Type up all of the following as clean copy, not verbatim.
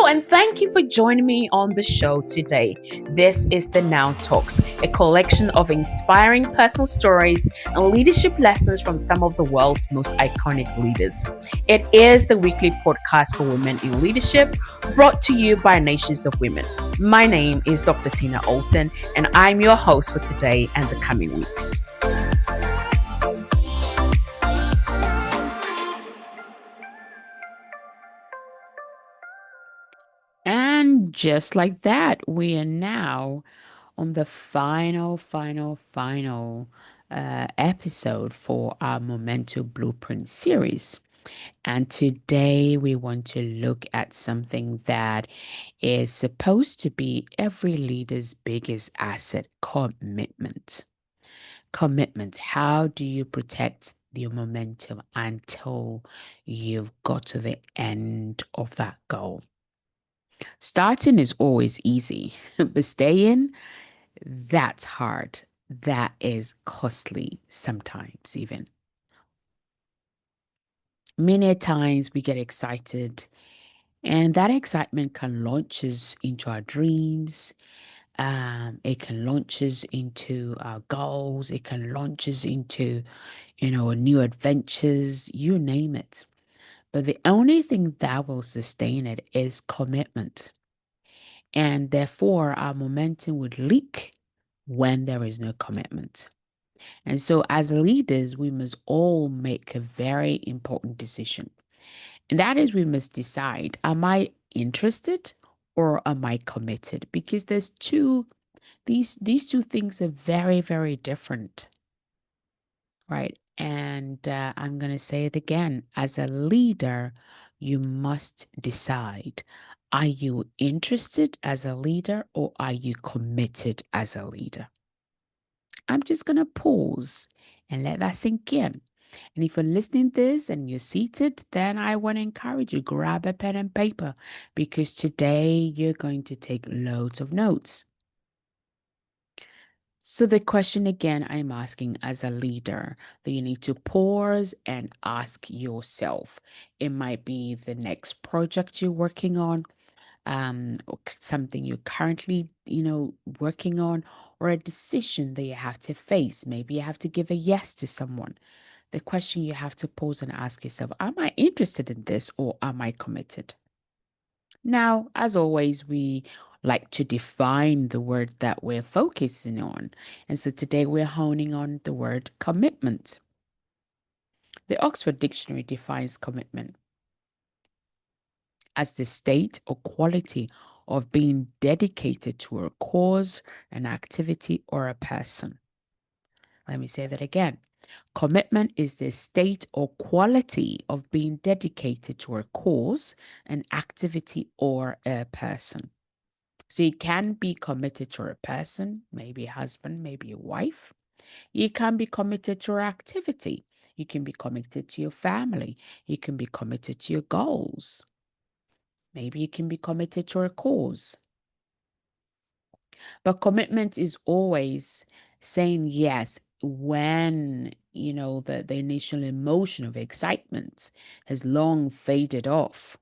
Hello, and thank you for joining me on the show today. This is the Now Talks, a collection of inspiring personal stories and leadership lessons from some of the world's most iconic leaders. It is the weekly podcast for women in leadership, brought to you by Nations of Women. My name is Dr. Tina Alton, and I'm your host for today and the coming weeks. And just like that, we are now on the final episode for our Memento Blueprint series. And today we want to look at something that is supposed to be every leader's biggest asset: commitment. Commitment. How do you protect your momentum until you've got to the end of that goal? Starting is always easy, but staying, that's hard. That is costly sometimes, even. Many times we get excited, and that excitement can launch us into our dreams. It can launch us into our goals. It can launch us into, new adventures, you name it. But the only thing that will sustain it is commitment. And therefore, our momentum would leak when there is no commitment. And so, as leaders, we must all make a very important decision. And that is, we must decide, am I interested or am I committed? Because these two things are very, very different, right? And I'm going to say it again. As a leader, you must decide, are you interested as a leader or are you committed as a leader? I'm just going to pause and let that sink in. And if you're listening to this and you're seated, then I want to encourage you, grab a pen and paper, because today you're going to take loads of notes. So the question again I'm asking as a leader, that you need to pause and ask yourself. It might be the next project you're working on, or something you're currently, working on, or a decision that you have to face. Maybe you have to give a yes to someone. The question you have to pause and ask yourself, am I interested in this or am I committed? Now, as always, we like to define the word that we're focusing on. And so today we're honing on the word commitment. The Oxford Dictionary defines commitment as the state or quality of being dedicated to a cause, an activity, or a person. Let me say that again. Commitment is the state or quality of being dedicated to a cause, an activity, or a person. So you can be committed to a person, maybe a husband, maybe a wife. You can be committed to an activity. You can be committed to your family. You can be committed to your goals. Maybe you can be committed to a cause. But commitment is always saying yes when, the initial emotion of excitement has long faded off.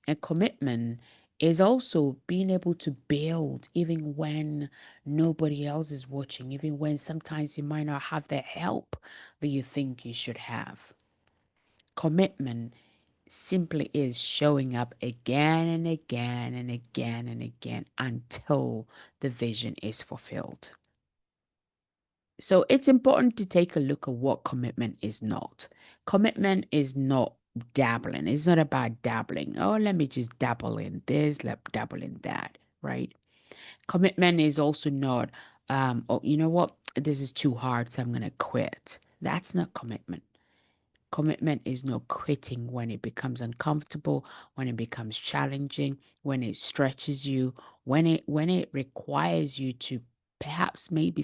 And commitment is also being able to build even when nobody else is watching, even when sometimes you might not have the help that you think you should have. Commitment simply is showing up again and again and again and again until the vision is fulfilled. So it's important to take a look at what commitment is not. Commitment is not dabbling. It's not about dabbling. Oh, let me just dabble in this, let dabble in that, right? Commitment is also not, oh, you know what? This is too hard, so I'm going to quit. That's not commitment. Commitment is not quitting when it becomes uncomfortable, when it becomes challenging, when it stretches you, when it requires you to perhaps maybe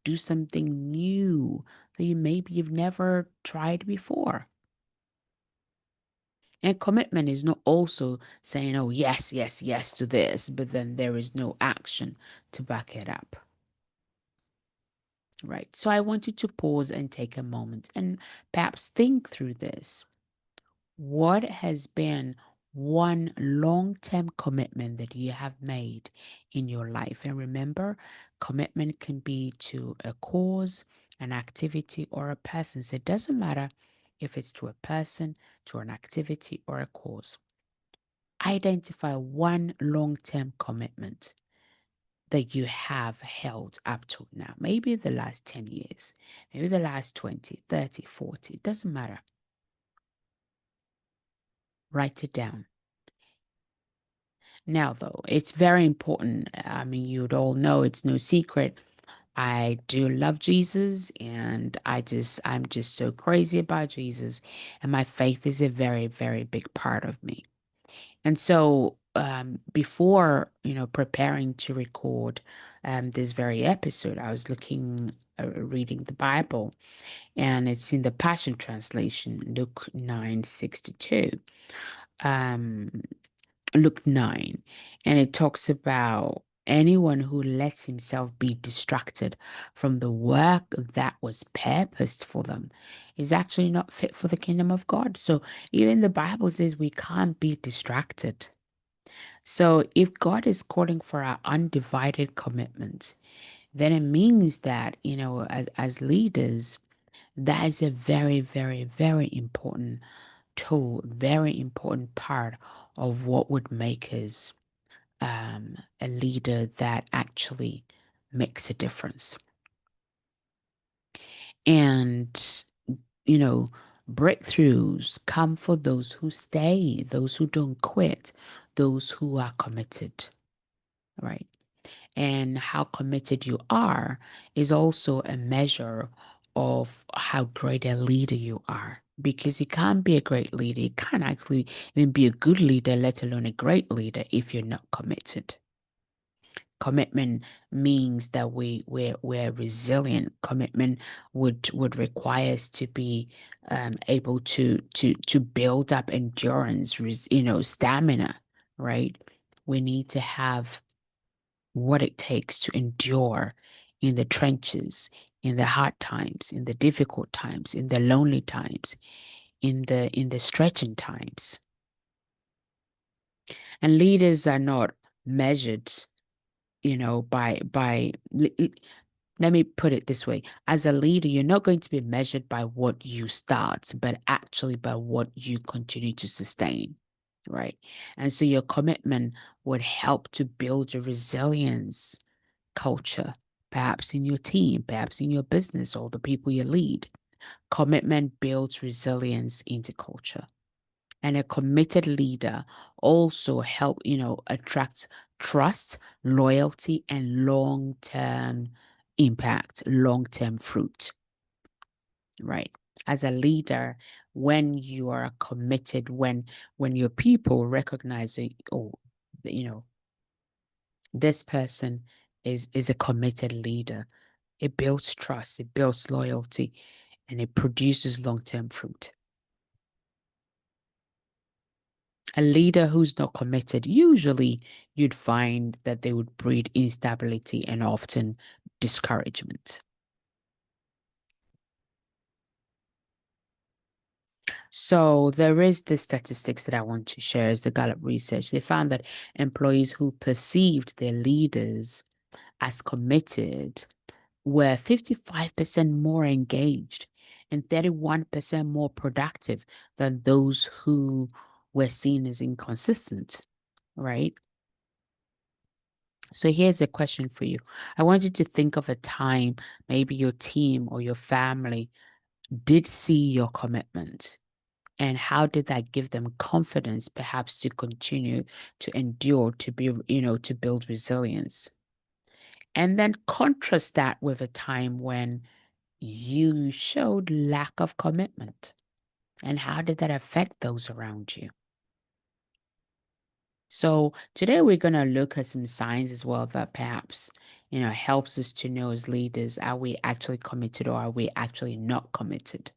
do something new that maybe you've never tried before. And commitment is not also saying, oh, yes, yes, yes to this, but then there is no action to back it up. Right. So I want you to pause and take a moment and perhaps think through this. What has been one long-term commitment that you have made in your life. And remember, commitment can be to a cause, an activity, or a person. So it doesn't matter if it's to a person, to an activity, or a cause. Identify one long-term commitment that you have held up to now. Maybe the last 10 years, maybe the last 20, 30, 40, it doesn't matter. Write it down. Now, though, it's very important. I mean, you'd all know it's no secret. I do love Jesus, and I'm just so crazy about Jesus, and my faith is a very, very big part of me. And so, before, preparing to record this very episode, I was reading the Bible, and it's in the Passion Translation, Luke 9:62. Um, Luke 9, and it talks about anyone who lets himself be distracted from the work that was purposed for them is actually not fit for the kingdom of God. So even the Bible says we can't be distracted. So if God is calling for our undivided commitment, then it means that, as leaders, that is a very, very, very important tool, very important part of what would make us a leader that actually makes a difference. And, you know, breakthroughs come for those who stay, those who don't quit, those who are committed, right? And how committed you are is also a measure of how great a leader you are. Because you can't be a great leader, you can't actually even be a good leader, let alone a great leader, if you're not committed. Commitment means that we're resilient. Commitment would require us to be able to build up endurance, stamina, right? We need to have what it takes to endure in the trenches, in the hard times, in the difficult times, in the lonely times, in the stretching times. And leaders are not measured, by let me put it this way. As a leader, you're not going to be measured by what you start, but actually by what you continue to sustain, right? And so your commitment would help to build your resilience culture, perhaps in your team, perhaps in your business or the people you lead. Commitment builds resilience into culture. And a committed leader also attracts trust, loyalty, and long-term impact, long-term fruit, right? As a leader, when you are committed, when your people recognize that, oh, you know, this person is a committed leader, it builds trust, it builds loyalty, and it produces long-term fruit. A leader who's not committed, usually you'd find that they would breed instability and often discouragement. So there is this statistics that I want to share is the Gallup research. They found that employees who perceived their leaders as committed were 55% more engaged and 31% more productive than those who were seen as inconsistent, right? So here's a question for you. I want you to think of a time maybe your team or your family did see your commitment, and how did that give them confidence perhaps to continue to endure, to be, to build resilience. And then contrast that with a time when you showed lack of commitment, and how did that affect those around you. So today we're going to look at some signs as well that perhaps, helps us to know as leaders, are we actually committed or are we actually not committed?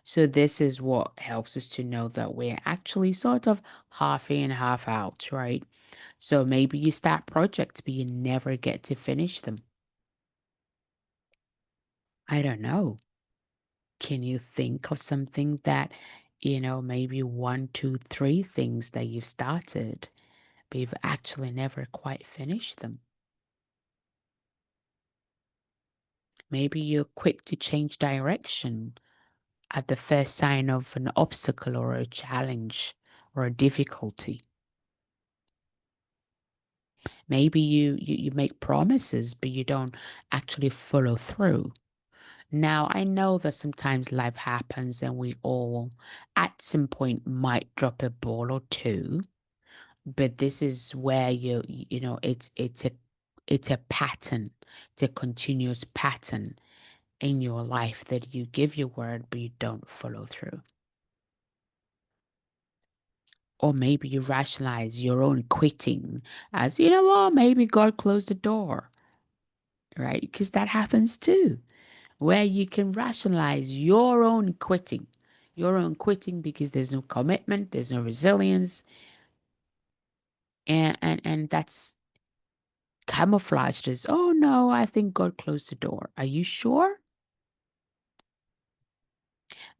So this is what helps us to know that we're actually sort of half in, half out, right? So maybe you start projects, but you never get to finish them. I don't know. Can you think of something that Maybe one, two, three things that you've started, but you've actually never quite finished them. Maybe you're quick to change direction at the first sign of an obstacle or a challenge or a difficulty. Maybe you make promises, but you don't actually follow through. Now, I know that sometimes life happens and we all at some point might drop a ball or two, but this is where it's a pattern, it's a continuous pattern in your life that you give your word but you don't follow through. Or maybe you rationalize your own quitting as, what, maybe God closed the door, right? Because that happens too, where you can rationalize your own quitting because there's no commitment, there's no resilience, and that's camouflaged as, oh no, I think God closed the door. Are you sure?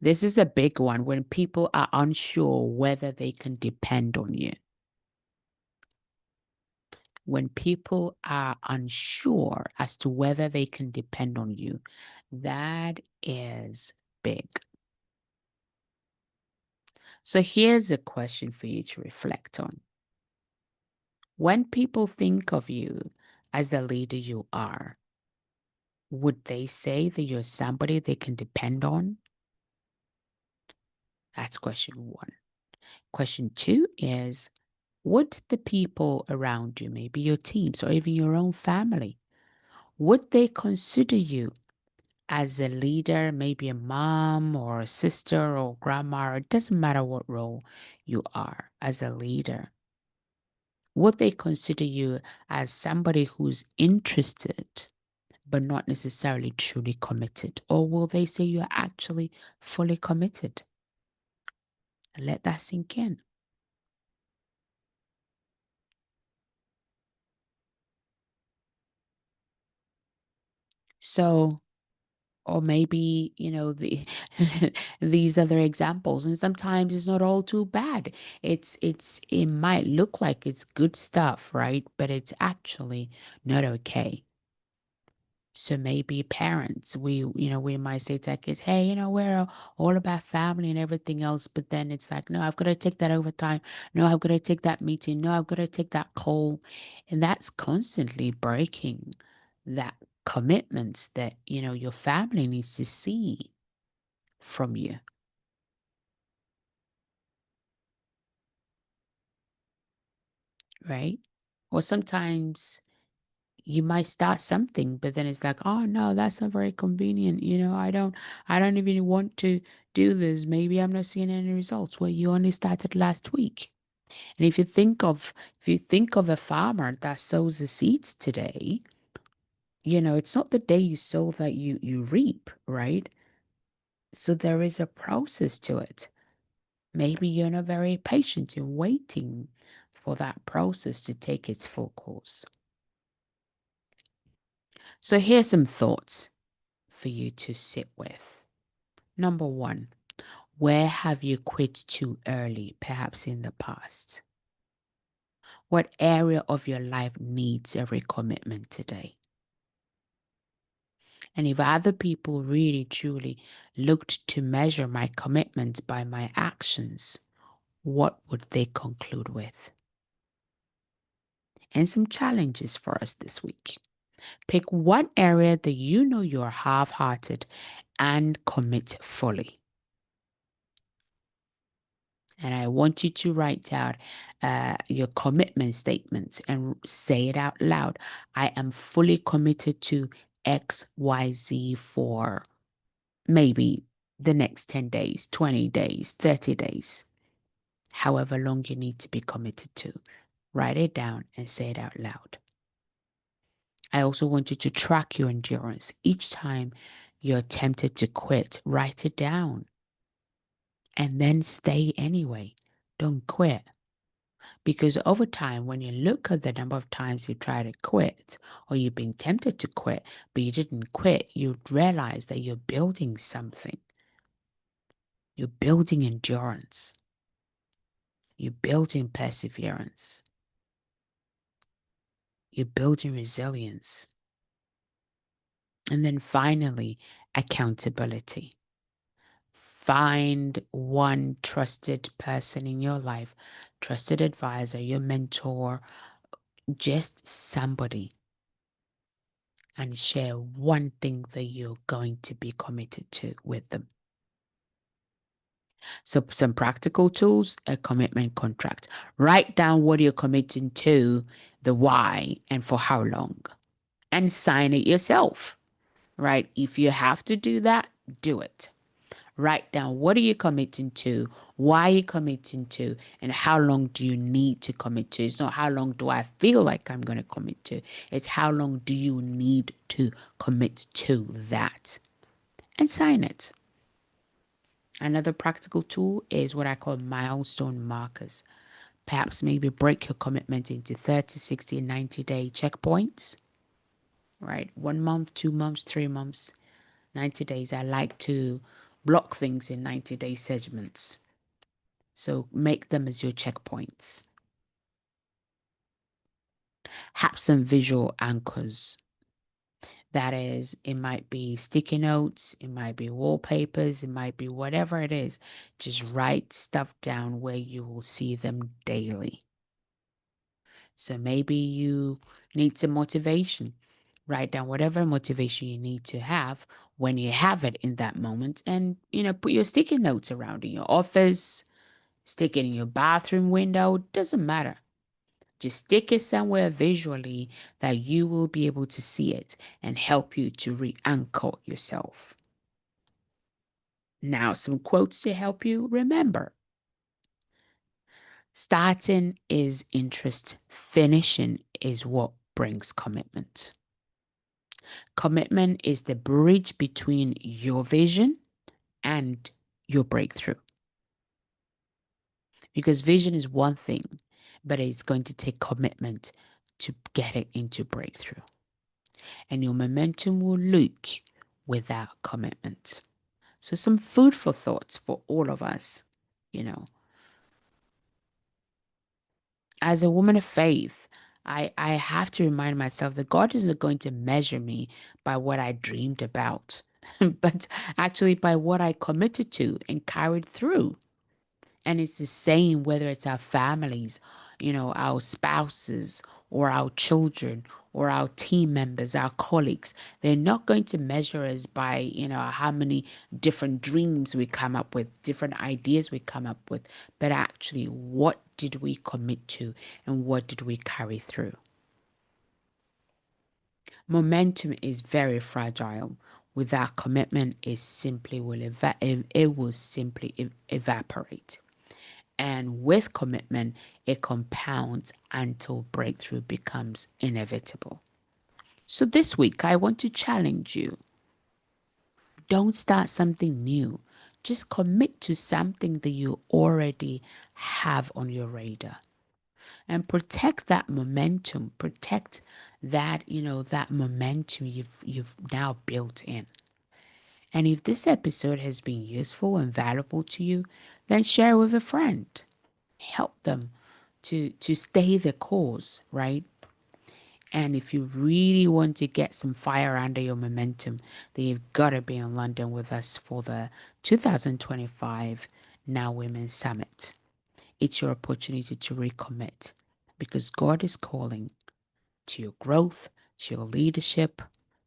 This is a big one when people are unsure whether they can depend on you. When people are unsure as to whether they can depend on you, that is big. So here's a question for you to reflect on. When people think of you as the leader you are, would they say that you're somebody they can depend on? That's question one. Question two is, would the people around you, maybe your teams or even your own family, would they consider you as a leader, maybe a mom or a sister or grandma, it doesn't matter what role you are as a leader? Would they consider you as somebody who's interested but not necessarily truly committed? Or will they say you're actually fully committed? Let that sink in. So, or maybe, these other examples, and sometimes it's not all too bad. It might look like it's good stuff, right? But it's actually not okay. So maybe parents, we might say to our kids, hey, we're all about family and everything else. But then it's like, no, I've got to take that overtime. No, I've got to take that meeting. No, I've got to take that call. And that's constantly breaking that commitments that, your family needs to see from you, right? Or sometimes you might start something, but then it's like, oh no, that's not very convenient. I don't even want to do this. Maybe I'm not seeing any results. Well, you only started last week. And if you think of a farmer that sows the seeds today, it's not the day you sow that you reap, right? So there is a process to it. Maybe you're not very patient in waiting for that process to take its full course. So here's some thoughts for you to sit with. Number one, where have you quit too early, perhaps in the past? What area of your life needs a recommitment today? And if other people really truly looked to measure my commitment by my actions, what would they conclude with? And some challenges for us this week. Pick one area that you know you're half hearted and commit fully. And I want you to write out your commitment statement and say it out loud. I am fully committed to XYZ for maybe the next 10 days, 20 days, 30 days, however long you need to be committed to. Write it down and say it out loud. I also want you to track your endurance. Each time you're tempted to quit, write it down and then stay anyway. Don't quit. Because over time, when you look at the number of times you try to quit or you've been tempted to quit, but you didn't quit, you realize that you're building something. You're building endurance. You're building perseverance. You're building resilience. And then finally, accountability. Find one trusted person in your life, trusted advisor, your mentor, just somebody, and share one thing that you're going to be committed to with them. So, some practical tools: a commitment contract. Write down what you're committing to, the why, and for how long, and sign it yourself, right? If you have to do that, do it. Write down what are you committing to, why are you committing to, and how long do you need to commit to. It's not how long do I feel like I'm going to commit to. It's how long do you need to commit to that, and sign it. Another practical tool is what I call milestone markers. Perhaps maybe break your commitment into 30, 60, 90-day checkpoints, right? 1 month, 2 months, 3 months, 90 days. I like to block things in 90-day segments. So make them as your checkpoints. Have some visual anchors. That is, it might be sticky notes, it might be wallpapers, it might be whatever it is. Just write stuff down where you will see them daily. So maybe you need some motivation. Write down whatever motivation you need to have when you have it in that moment, and put your sticky notes around in your office, stick it in your bathroom window, doesn't matter. Just stick it somewhere visually that you will be able to see it and help you to re-anchor yourself. Now, some quotes to help you remember. Starting is interest, finishing is what brings commitment. Commitment is the bridge between your vision and your breakthrough. Because vision is one thing, but it's going to take commitment to get it into breakthrough. And your momentum will leak without commitment. So, some food for thoughts for all of us, you know. As a woman of faith, I have to remind myself that God isn't going to measure me by what I dreamed about, but actually by what I committed to and carried through. And it's the same whether it's our families, our spouses, or our children, or our team members, our colleagues. They're not going to measure us by, how many different dreams we come up with, different ideas we come up with, but actually, what did we commit to and what did we carry through? Momentum is very fragile. Without commitment, it will simply evaporate. And with commitment, it compounds until breakthrough becomes inevitable. So this week, I want to challenge you. Don't start something new. Just commit to something that you already have on your radar. And protect that momentum. Protect that, that momentum you've now built in. And if this episode has been useful and valuable to you, then share with a friend. Help them to stay the course, right? And if you really want to get some fire under your momentum, then you've got to be in London with us for the 2025 Now Women Summit. It's your opportunity to recommit, because God is calling to your growth, to your leadership,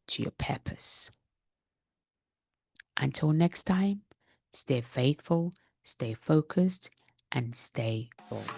to your purpose. Until next time, stay faithful, stay focused, and stay bold.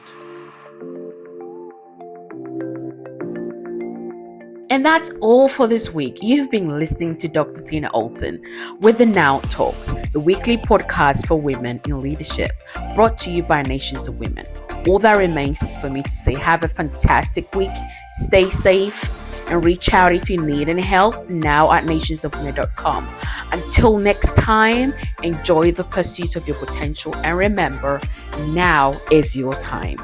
And that's all for this week. You've been listening to Dr. Tina Alton with the Now Talks, the weekly podcast for women in leadership, brought to you by Nations of Women. All that remains is for me to say have a fantastic week, stay safe, and reach out if you need any help now at nationsofwomen.com. Until next time, enjoy the pursuit of your potential, and remember, now is your time.